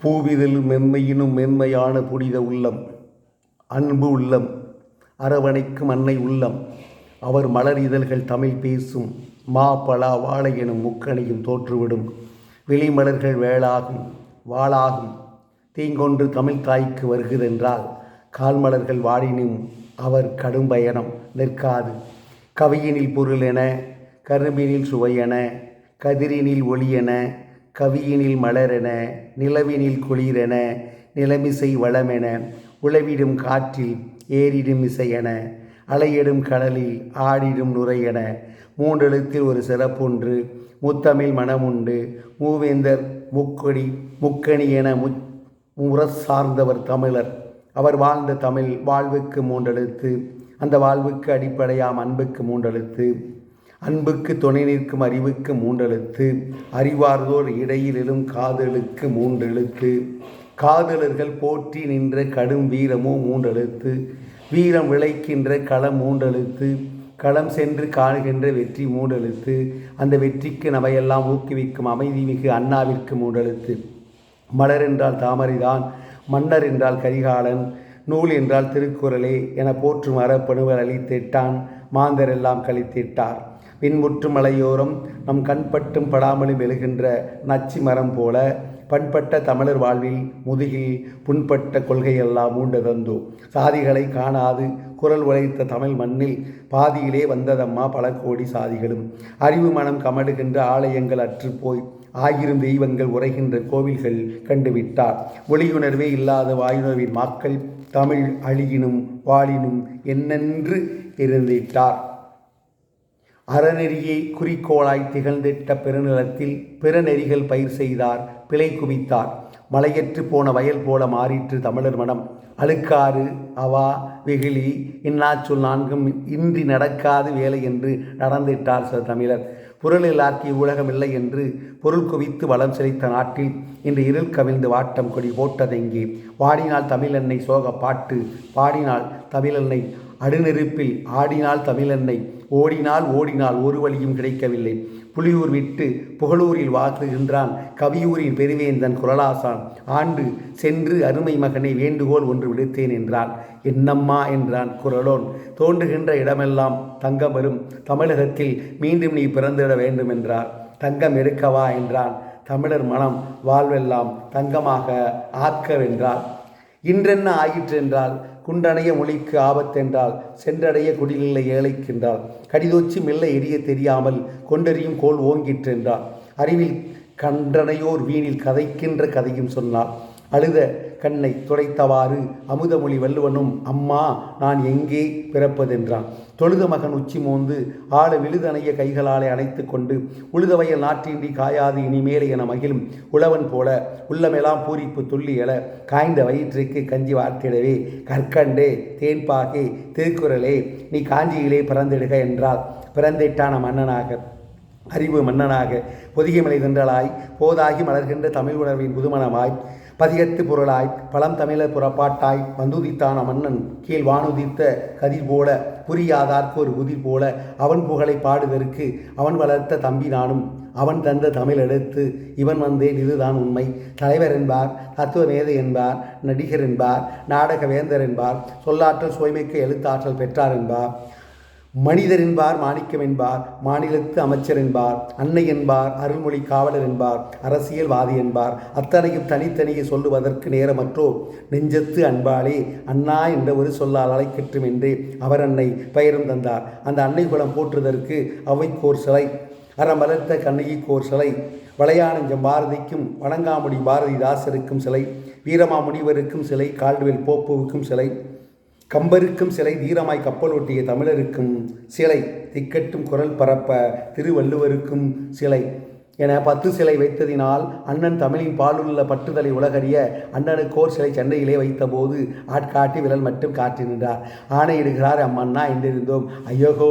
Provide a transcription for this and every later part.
பூவிதில் மென்மையினும் மென்மையான புனித உள்ளம், அன்பு உள்ளம், அரவணைக்கும் அன்னை உள்ளம். அவர் மலர் இதழ்கள் தமிழ் பேசும், மா பலா வாழை எனும் முக்கணியும் தோற்றுவிடும். வெளிமலர்கள் வேளாகும் வாளாகும் தீங்கொன்று தமிழ் தாய்க்கு வருகிறதென்றால், கால்மலர்கள் வாடினும் அவர் கடும் பயணம் நிற்காது. கவியினில் பொருள் என, கரும்பினில் சுவையென, கதிரினில் ஒளியென, கவியினில் மலரென, நிலவினில் குளிரென, நிலமிசை வளமென, உளவிடும் காற்றில் ஏறிடும் இசையென, அலையிடும் கடலில் ஆடிடும் நுரையென, மூன்றெழுத்தில் ஒரு சிறப்புண்டு, முத்தமிழ் மனமுண்டு, மூவேந்தர் முக்கொடி முக்கணி என முரசார்ந்தவர் தமிழர். அவர் வாழ்ந்த தமிழ் வாழ்வுக்கு மூன்றெழுத்து. அந்த வாழ்வுக்கு அடிப்படையாம் அன்புக்கு மூன்றெழுத்து. அன்புக்கு துணை நிற்கும் அறிவுக்கு மூன்றெழுத்து. அறிவார்தோர் இடையிலும் காதலுக்கு மூன்றெழுத்து. காதலர்கள் போற்றி நின்ற கடும் வீரமோ மூன்றெழுத்து. வீரம் விளைக்கின்ற களம் மூன்றெழுத்து. களம் சென்று காணுகின்ற வெற்றி மூன்றெழுத்து. அந்த வெற்றிக்கு நவையெல்லாம் ஊக்குவிக்கும் அமைதி மிகு அண்ணாவிற்கு மூன்றெழுத்து. மலர் என்றால் தாமரைதான், மன்னர் என்றால் கரிகாலன், நூல் என்றால் திருக்குறளே என போற்றும் அறப்பணுவர் அளித்திட்டான். மாந்தரெல்லாம் கழித்திட்டார். பின்புற்று மலையோரம் நம் கண்பட்டும் படாமலும் எழுகின்ற நச்சி மரம் போல, பண்பட்ட தமிழர் வாழ்வில் முதுகில் புண்பட்ட கொள்கையெல்லாம் மூண்டதந்தோ. சாதிகளை காணாது குரல் உழைத்த தமிழ் மண்ணில் பாதியிலே வந்ததம்மா பல கோடி சாதிகளும். அறிவு மனம் கமடுகின்ற ஆலயங்கள் அற்றுப்போய், ஆயிரம் தெய்வங்கள் உரைகின்ற கோவில்கள் கண்டுவிட்டார். மொழியுணர்வே இல்லாத வாயுணர்வின் மக்கள் தமிழ் அழியினும் வாழினும் என்னென்று இருந்திட்டார். அறநெறியை குறிக்கோளாய் திகழ்ந்திட்ட பெருநிலத்தில் பிறநெறிகள் பயிர் செய்தார், பிழை குவித்தார். மலையற்று போன வயல் போல மாறிற்று தமிழர் மனம். அழுக்காறு அவா வெகுளி இன்னாச்சொல் நான்கும் இன்றி நடக்காது வேலை என்று நடந்திட்டார் சில தமிழர். பொருளில் ஆக்கிய ஊடகம் இல்லை என்று பொருள் குவித்து வளம் செழித்த நாட்டில் இன்று இருள் கவிழ்ந்து வாட்டம் கொடி போட்டதெங்கே? வாடினால் தமிழெண்ணை சோக பாட்டு, பாடினால் தமிழெண்ணை அடுநெருப்பில், ஆடினால் தமிழெண்ணை ஓடினால் ஓடினால் ஒரு வழியும் கிடைக்கவில்லை. புலியூர் விட்டு புகழூரில் வாக்குகின்றான் கவியூரின் பெருவேந்தன் குரலாசான். ஆண்டு சென்று அருமை மகனை வேண்டுகோள் ஒன்று விடுத்தேன் என்றான். என்னம்மா என்றான் குரலோன். தோன்றுகின்ற இடமெல்லாம் தங்கம் வரும், தமிழகத்தில் மீண்டும் நீ பிறந்திட வேண்டும் என்றார். தங்கம் எடுக்கவா என்றான். தமிழர் மனம் வாழ்வெல்லாம் தங்கமாக ஆக்கவென்றார். இன்றென்ன ஆயிற்று என்றால், குண்டனைய மொழிக்கு ஆபத்தென்றால், சென்றடைய குடிலில்லை ஏழைக்கின்றால், கடிதொச்சி மெல்ல எரிய தெரியாமல் கொண்டெறியும் கோல் ஓங்கிற்றென்றால், அறிவில் கன்றனையோர் வீணில் கதைக்கின்ற கதையும் சொன்னார். அழுத கண்ணை துடைத்தவாறு அமுதமொழி வள்ளுவனும் அம்மா நான் எங்கே பிறப்பதென்றான். தொழுத மகன் உச்சி மோந்து ஆழ விழுதணைய கைகளாலே அணைத்து கொண்டு, உழுத வயல் நாற்றின்றி காயாது இனிமேலே என மகிழும் உழவன் போல உள்ளமெல்லாம் பூரிப்பு துள்ளி எழ, காய்ந்த வயிற்றுக்கு கஞ்சி வார்த்திடவே கற்கண்டே தேன்பாகே திருக்குறளே நீ காஞ்சியிலே பிறந்திடுக என்றால், பிறந்திட்டான மன்னனாக, அறிவு மன்னனாக, பொதிகைமலை தென்றலாய் போதாகி மலர்கின்ற தமிழ் உணர்வின் புதுமணமாய், பதிகத்து பொருளாய் பழம் தமிழர் புறப்பாட்டாய் வந்துதித்தான மன்னன் கீழ் வானுதித்த கதிர் போல, புரியாதார்க்கு ஒரு புதிர் போல அவன் புகழை பாடுவதற்கு அவன் வளர்த்த தம்பி நானும். அவன் தந்த தமிழ் எடுத்து இவன் வந்தேன், இதுதான் உண்மை. தலைவர் என்பார், தத்துவ மேதை என்பார், நடிகர் என்பார், நாடக வேந்தர் என்பார், சொல்லாற்றல் சுவைமிக்க எழுத்தாற்றல் பெற்றார் என்பார், மனிதர் என்பார், மாணிக்கம் என்பார், மாநிலத்து அமைச்சர் என்பார், அன்னை என்பார், அருள்மொழி காவலர் என்பார், அரசியல்வாதி என்பார். அத்தனையும் தனித்தனியே சொல்லுவதற்கு நேரமற்றோ நெஞ்சத்து அன்பாலே அண்ணா என்ற ஒரு சொல்லால் அழைக்கட்டும் என்றே அவர் அன்னை பெயரும் தந்தார். அந்த அன்னை குலம் போற்றுவதற்கு அவைக்கோர் சிலை, அறம் வளர்த்த கண்ணகிக்கோர் சிலை, வளையானஞ்சம் பாரதிக்கும் வணங்காமுடி பாரதிதாசருக்கும் சிலை, வீரமாமுனிவருக்கும் சிலை, கால்டுவெல் போப்புவுக்கும் சிலை, கம்பருக்கும் சிலை, தீரமாய் கப்பல் ஒட்டிய தமிழருக்கும் சிலை, திக்கட்டும் குரல் பரப்ப திருவள்ளுவருக்கும் சிலை என 10 சிலை வைத்ததினால் அண்ணன் தமிழின் பாலுள்ள பட்டுதலை உலகறிய அண்ணனுக்கோர் சிலை சண்டையிலே வைத்தபோது ஆட்காட்டி விரல் மட்டும் காட்டி நின்றார். ஆணையிடுகிறார் அம்மண்ணா என்றிருந்தோம். ஐயோகோ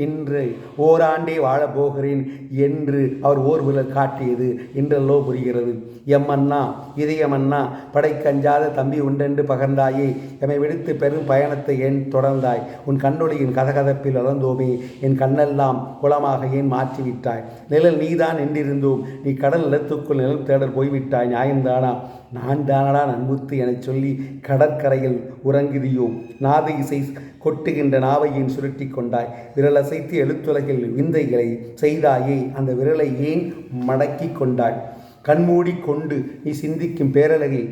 இன்று ஓராண்டே வாழப்போகிறேன் என்று அவர் ஓர் விரல் காட்டியது இன்றல்லோ புரிகிறது. எம்மண்ணா இதயமண்ணா படைக்கஞ்சாத தம்பி உண்டென்று பகர்ந்தாயே, எமை விடுத்து பெரும் பயணத்தை ஏன் தொடர்ந்தாய்? உன் கண்ணொளியின் கதகதப்பில் அளந்தோமே, என் கண்ணெல்லாம் குளமாக ஏன் மாற்றிவிட்டாய்? நிழல் நீதான் என்றிருந்தோம், நீ கடல் நிலத்துக்குள் நிலம் தேடல் போய்விட்டாய். நியாயந்தானா? நான் தானடா நன்முத்து எனச் சொல்லி கடற்கரையில் உறங்குதியோ? நாத இசை கொட்டுகின்ற நாவையின் சுருட்டி கொண்டாய், விரலசைத்து எழுத்துலகில் விந்தைகளை செய்தாயே, அந்த விரலை ஏன் மடக்கி கொண்டாய்? கண்மூடி கொண்டு நீ சிந்திக்கும் பேரழகை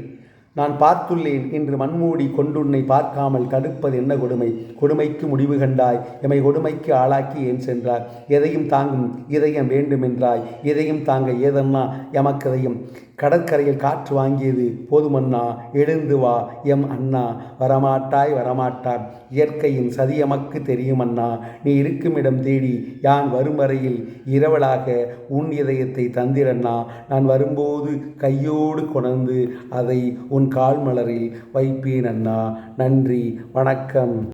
நான் பார்த்துள்ளேன் என்று மண்மூடி கொண்டுன்னை பார்க்காமல் தடுப்பது என்ன கொடுமை? கொடுமைக்கு முடிவு கண்டாய், எமை கொடுமைக்கு ஆளாக்கி ஏன் சென்றாய்? எதையும் தாங்கும் இதயம் வேண்டுமென்றாய், இதயம் தாங்க ஏதன்னா எமக்கதையும். கடற்கரையில் காற்று வாங்கியது போதுமன்னா, எழுந்து வா எம் அண்ணா, வரமாட்டாய் வரமாட்டாய், இயற்கையின் சதி எமக்கு தெரியுமண்ணா. நீ இருக்குமிடம் தேடி யான் வரும் வரையில் இரவலாக உன் இதயத்தை தந்திரண்ணா. நான் வரும்போது கையோடு கொணர்ந்து அதை உன் கால் மலரில் வைப்பேன் அண்ணா. நன்றி, வணக்கம்.